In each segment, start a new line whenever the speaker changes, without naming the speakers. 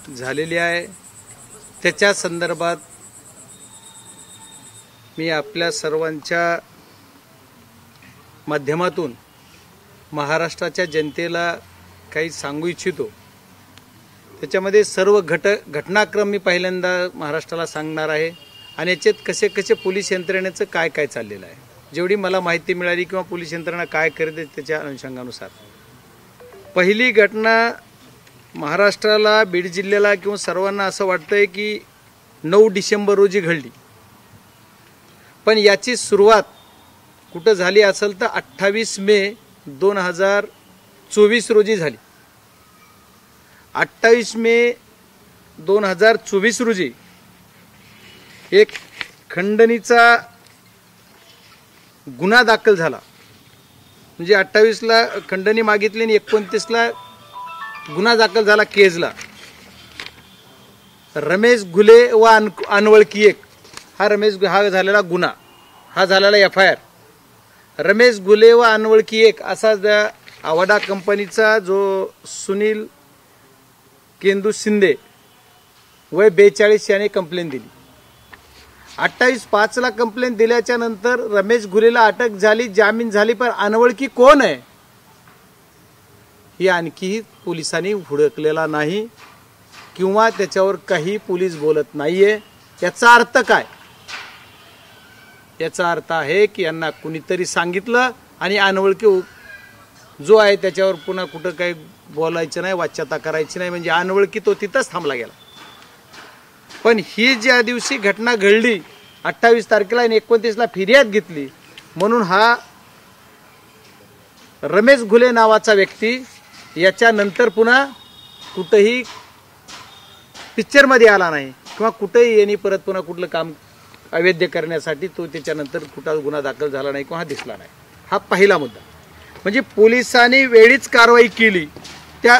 झालेली आहे त्याच्या संदर्भात मी आपल्या सर्वांच्या माध्यमातून महाराष्ट्राच्या जनतेला काही सांगू इच्छितो। त्याच्यामध्ये सर्व घटनाक्रम मी पहिल्यांदा महाराष्ट्राला सांगणार आहे आणि याच्यात कसे कसे पोलीस यंत्रणेचं काय काय चाललेलं आहे, जेवढी मला माहिती मिळाली किंवा पोलीस यंत्रणा काय करते त्याच्या अनुषंगानुसार। पहिली घटना महाराष्ट्राला, बीड जिल्ह्याला किंवा सर्वांना असं वाटतंय की 9 डिसेंबर रोजी घडली, पण याची सुरुवात कुठं झाली असेल तर 28 मे 2024 रोजी झाली। 28 मे 2024 रोजी एक खंडणीचा गुन्हा दाखल झाला। म्हणजे 28ला खंडणी मागितली आणि 29ला गुन्हा दाखल झाला केजला। रमेश घुले व अनवळखी एक हा झालेला गुन्हा, हा झालेला FIR। रमेश घुले व अनवळखी एक असा आवाडा कंपनीचा जो सुनील केंदू शिंदे वय 42 याने कंप्लेंट दिली। 28/5 ला कंप्लेंट दिल्याच्या नंतर रमेश घुलेला अटक झाली, जामीन झाली, पण अनवळखी कोण आहे ही आणखीही पोलिसांनी हुडकलेला नाही किंवा त्याच्यावर काही पोलीस बोलत नाहीये। याचा अर्थ काय? याचा अर्थ आहे की यांना कुणीतरी सांगितलं आणि अनवळखी जो आहे त्याच्यावर पुन्हा कुठं काही बोलायचं नाही, वाच्यता करायची नाही, म्हणजे अनवळखी तो तिथंच थांबला गेला। पण ही ज्या दिवशी घटना घडली 28 तारखेला आणि 29ला फिर्याद घेतली, म्हणून हा रमेश घुले नावाचा व्यक्ती याच्यानंतर पुन्हा कुठेही पिक्चरमध्ये आला नाही किंवा कुठेही यांनी परत पुन्हा कुठलं काम अवैध करण्यासाठी तो त्याच्यानंतर कुठला गुन्हा दाखल झाला नाही किंवा दिसला नाही। हा पहिला मुद्दा, म्हणजे पोलिसांनी वेळीच कारवाई केली त्या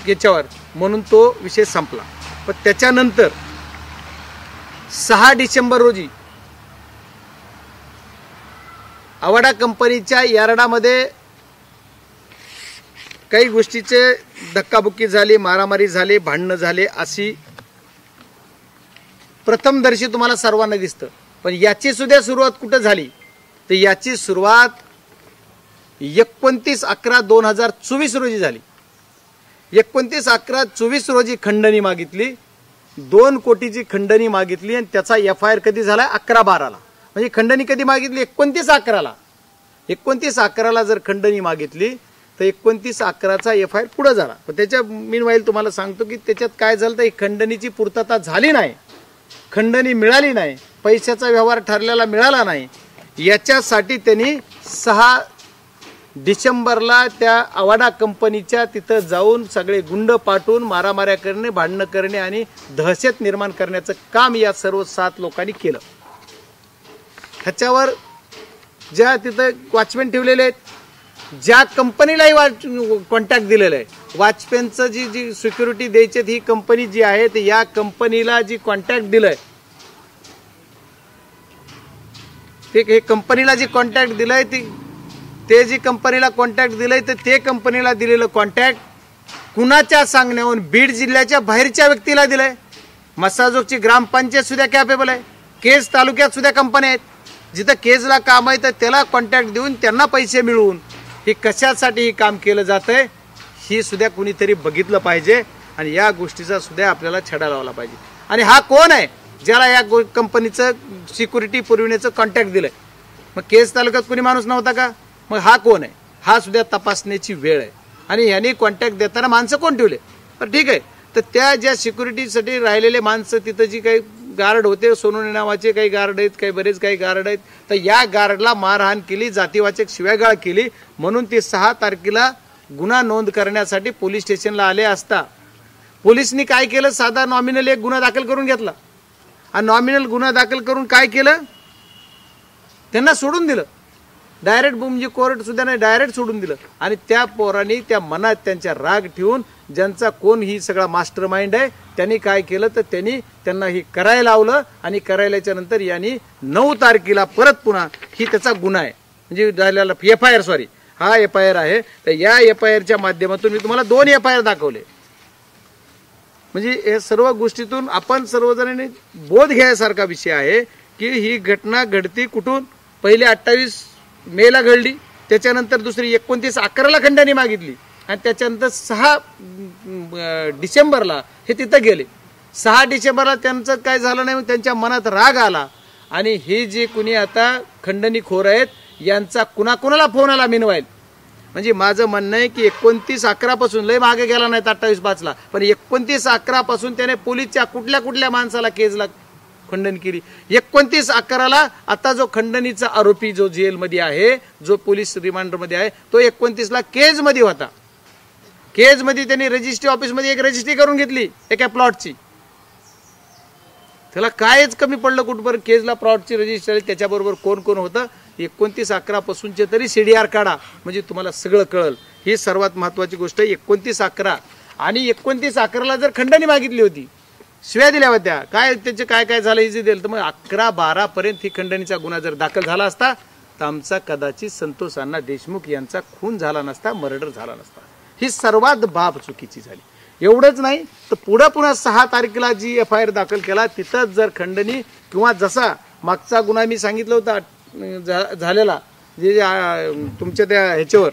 याच्यावर, म्हणून तो विषय संपला। पण त्याच्यानंतर 6 डिसेंबर रोजी आवाडा कंपनीच्या यार्डामध्ये काही गोष्टीचे धक्काबुक्की झाली, मारामारी झाली, भांडणं झाले अशी प्रथमदर्शी तुम्हाला सर्वांना दिसतं। पण याची सुद्धा सुरुवात कुठं झाली तर याची सुरुवात 29/11/2024 रोजी झाली। 29/11/24 रोजी खंडणी मागितली, 2 कोटीची खंडणी मागितली आणि त्याचा FIR कधी झाला 11/12ला। म्हणजे खंडणी कधी मागितली 29/11ला। 29/11ला जर खंडणी मागितली तर 29/11चा FIR पुढे झाला। पण त्याच्या मीनवाईल तुम्हाला सांगतो की त्याच्यात काय झालं तर खंडणीची पूर्तता झाली नाही, खंडणी मिळाली नाही, पैशाचा व्यवहार ठरलेला मिळाला नाही। याच्यासाठी त्यांनी 6 डिसेंबरला त्या आवाडा कंपनीच्या तिथं जाऊन सगळे गुंड पाठवून मारामाऱ्या करणे, भांडणं करणे आणि दहशत निर्माण करण्याचं काम या सर्व 7 लोकांनी केलं। ह्याच्यावर ज्या तिथं वॉचमॅन ठेवलेले आहेत, ज्या कंपनीलाही कॉन्टॅक्ट दिलेला आहे, वॉचमॅनचं जी सिक्युरिटी द्यायची ही कंपनी जी आहे ते या कंपनीला जी कॉन्टॅक्ट दिलंय ते कंपनीला जी कॉन्टॅक्ट दिलंय ते जी कंपनीला कॉन्टॅक्ट दिलंय तर ते कंपनीला दिलेलं कॉन्टॅक्ट कुणाच्या सांगण्यावरून बीड जिल्ह्याच्या बाहेरच्या व्यक्तीला दिलंय। मसाजोगची ग्रामपंचायत सुद्धा कॅपेबल आहे, केज तालुक्यात सुद्धा कंपन्या आहेत, जिथं केजला काम आहे तर त्याला कॉन्टॅक्ट देऊन त्यांना पैसे मिळवून हे कशासाठी हे काम केलं जातंय ही सुद्धा कुणीतरी बघितलं पाहिजे आणि या गोष्टीचा सुद्धा आपल्याला छडा लावला पाहिजे। आणि हा कोण आहे ज्याला या कंपनीचं सिक्युरिटी पुरविण्याचं कॉन्टॅक्ट दिलंय? मग केज तालुक्यात कोणी माणूस नव्हता का? मग हा कोण आहे? हा सुद्धा तपासण्याची वेळ आहे। आणि ह्यांनी कॉन्टॅक्ट देताना माणसं कोण ठेवले? तर ठीक आहे, तर त्या ज्या सिक्युरिटीसाठी राहिलेले माणसं तिथं जी काही गार्ड होते, सोनवणे नावाचे काही गार्ड आहेत, काही बरेच काही गार्ड आहेत, तर या गार्डला मारहाण केली, जातीवाचक शिव्यागाळ केली, म्हणून ते 6 तारखेला गुन्हा नोंद करण्यासाठी पोलीस स्टेशनला आले असता पोलिसांनी काय केलं, साधा नॉमिनल एक गुन्हा दाखल करून घेतला आणि नॉमिनल गुन्हा दाखल करून काय केलं, त्यांना सोडून दिलं। डायरेक्ट म्हणजे कोर्ट सुद्धा नाही, डायरेक्ट सोडून दिलं। आणि त्या पोरांनी त्या मनात त्यांच्या राग ठेवून ज्यांचा कोण ही सगळा मास्टर माइंड आहे त्यांनी काय केलं तर त्यांनी त्यांना ही करायला लावलं आणि करायल्याच्या नंतर यांनी 9 तारखेला परत पुन्हा ही त्याचा गुन्हा आहे, म्हणजे झालेला FIR सॉरी हा FIR आहे। तर या FIRच्या माध्यमातून मी तुम्हाला 2 FIR दाखवले। म्हणजे या सर्व गोष्टीतून आपण सर्वजणांनी बोध घ्यायसारखा विषय आहे की ही घटना घडती कुठून. पहिले 28 मेला घडली, त्याच्यानंतर दुसरी 29/11ला खंडणी मागितली आणि त्याच्यानंतर 6 डिसेंबरला हे तिथं गेले. 6 डिसेंबरला त्यांचं काय झालं नाही, त्यांच्या मनात राग आला आणि हे जे कुणी आता खंडणीखोर आहेत यांचा कुणाकुणाला फोन आला मिनवाईल. म्हणजे माझं म्हणणं आहे की 29/11 पासून लय मागे गेला नाही 28/5ला, पण 29/11 पासून त्याने पोलीसच्या कुठल्या कुठल्या माणसाला केजला खंडन केली. 29/11ला आता जो खंडणीचा आरोपी जो जेलमध्ये आहे, जो पोलीस रिमांडरमध्ये आहे, तो 29ला केजमध्ये होता. केजमध्ये त्यांनी रजिस्ट्री ऑफिसमध्ये एक रजिस्ट्री करून घेतली एका प्लॉटची. त्याला कायच कमी पडलं कुठपर्यंत केजला प्लॉटची रजिस्ट्री. त्याच्याबरोबर कोण कोण होतं 29/11 पासूनचे तरी CDR काढा म्हणजे तुम्हाला सगळं कळल. ही सर्वात महत्वाची गोष्ट आहे. 29/11 आणि 29/11ला जर खंडणी मागितली होती, शिव्या दिल्या होत्या, काय त्याचे काय काय झालं हे दिलं, तर मग 11-12 पर्यंत ही खंडणीचा गुन्हा जर दाखल झाला असता तर आमचा कदाचित संतोष अण्णा देशमुख यांचा खून झाला नसता, मर्डर झाला नसता. ही सर्वात बाब चुकीची झाली. एवढंच नाही तर पुन्हा 6 तारखेला जी FIR दाखल केला तिथंच जर खंडणी किंवा जसा मागचा गुन्हा मी सांगितलं होता झालेला जे तुमच्या त्या ह्याच्यावर